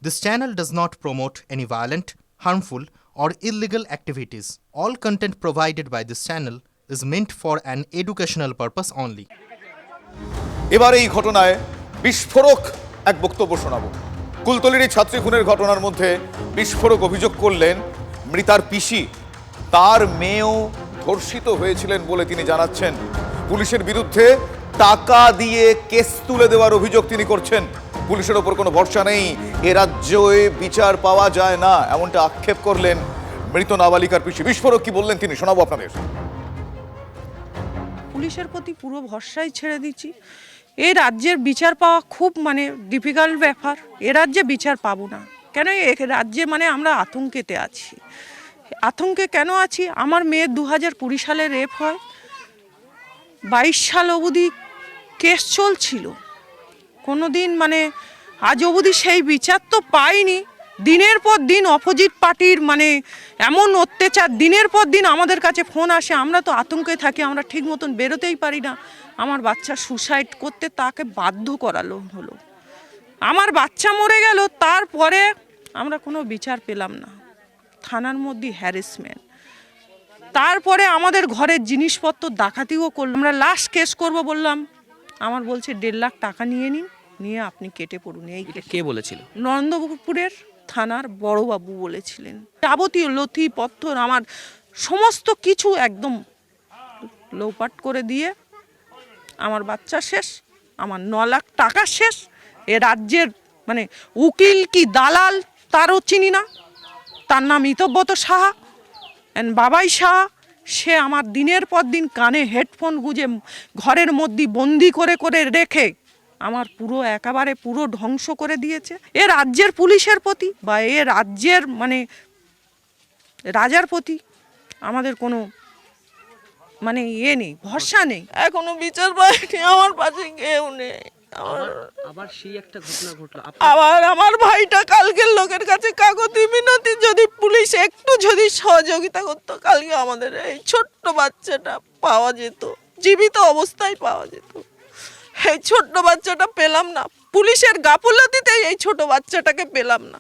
This channel does not promote any violent, harmful, or illegal activities. All content provided by this channel is meant for an educational purpose only. এবার এই ঘটনায় বিস্ফোরক এক বক্তব্য শোনাবো। কুলতলির ছাত্রী খুনের ঘটনার মধ্যে বিস্ফোরক অভিযোগ করলেন মৃতার পিসি। তার মেয়েও ধর্ষিত হয়েছিলেন বলে তিনি জানাচ্ছেন। পুলিশের বিরুদ্ধে টাকা দিয়ে কেস তুলে দেওয়ার অভিযোগ তিনি করছেন। পুলিশের ওপর কোনো ভরসা নেই, এ রাজ্যে বিচার পাওয়া যায় না, এমনটা আক্ষেপ করলেন মৃত নাবালিকার পিসি। বিস্ফোরক কি বললেন তিনি শোনাবো আপনাদের। পুলিশের প্রতি পুরো ভরসাই ছেড়ে দিচ্ছি। এই রাজ্যের বিচার পাওয়া খুব ডিফিকাল্ট ব্যাপার। এ রাজ্যে বিচার পাবো না কেন? এ রাজ্যে আমরা আতঙ্কেতে আছি। আতঙ্কে কেন আছি? আমার মেয়ের 2020 সালে রেপ হয়, 22 সাল অবধি কেস চলছিল। কোনো দিন আজ অবধি সেই বিচার তো পাইনি। দিনের পর দিন অপোজিট পার্টির এমন অত্যাচার, দিনের পর দিন আমাদের কাছে ফোন আসে। আমরা তো আতঙ্কে থাকি, আমরা ঠিক মতন বেরোতেই পারি না। আমার বাচ্চা সুসাইড করতে তাকে বাধ্য করালো হলো। আমার বাচ্চা মরে গেল, তারপরে আমরা কোনো বিচার পেলাম না। থানার মধ্যে হ্যারাসমেন্ট, তারপরে আমাদের ঘরের জিনিসপত্র ডাকাতিও করলাম। আমরা লাস্ট কেস করব বললাম, আমার বলছে 1.5 লাখ টাকা নিয়ে নিন, নিয়ে আপনি কেটে পড়ুন। এই কে বলেছিল? নন্দপুরের থানার বড়বাবু বলেছিলেন। যাবতীয় নথিপত্র আমার সমস্ত কিছু একদম লোপাট করে দিয়ে আমার বাচ্চা শেষ, আমার 9 লাখ টাকা শেষ। এ রাজ্যের উকিল কি দালাল তারও চিনি না। তার নাম ইতব্রত সাহা অ্যান্ড বাবাই সাহা। সে আমার দিনের পর দিন কানে হেডফোন গুঁজে ঘরের মধ্যে বন্দি করে করে রেখে আমার একেবারে পুরো ধ্বংস করে দিয়েছে। এ রাজ্যের পুলিশের প্রতি বা এ রাজ্যের রাজার প্রতি আমাদের কোনো নেই, ভরসা নেই। এখনো বিচার পাইনি, আমার পাশে কেউ নেই। আবার সেই একটা ঘটনা ঘটলো। আবার আমার ভাইটা কালকের লোকের কাছে কাগজি মিনতি, যদি পুলিশ একটু সহযোগিতা করতো, কালকে আমাদের এই ছোট্ট বাচ্চাটা পাওয়া যেত, জীবিত অবস্থায় পাওয়া যেত। এই ছোট্ট বাচ্চাটা পেলাম না, পুলিশের গাফলতিতেই এই ছোট বাচ্চাটাকে পেলাম না।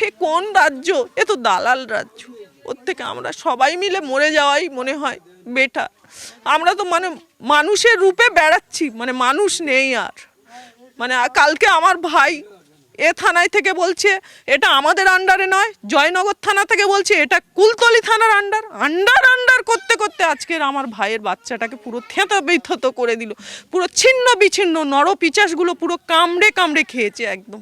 এ কোন রাজ্য? এ তো দালাল রাজ্য। ওর থেকে আমরা সবাই মিলে মরে যাওয়াই মনে হয় বেটার। আমরা তো মানুষের রূপে বেড়াচ্ছি, মানুষ নেই আর। কালকে আমার ভাই এ থানায় থেকে বলছে এটা আমাদের আন্ডারে নয়, জয়নগর থানা থেকে বলছে এটা কুলতলি থানার আন্ডার করতে করতে আজকের আমার ভাইয়ের বাচ্চাটাকে পুরো থেঁতা বিথত করে দিল। পুরো ছিন্ন বিচ্ছিন্ন নরপিচাসগুলো পুরো কামড়ে কামড়ে খেয়েছে একদম।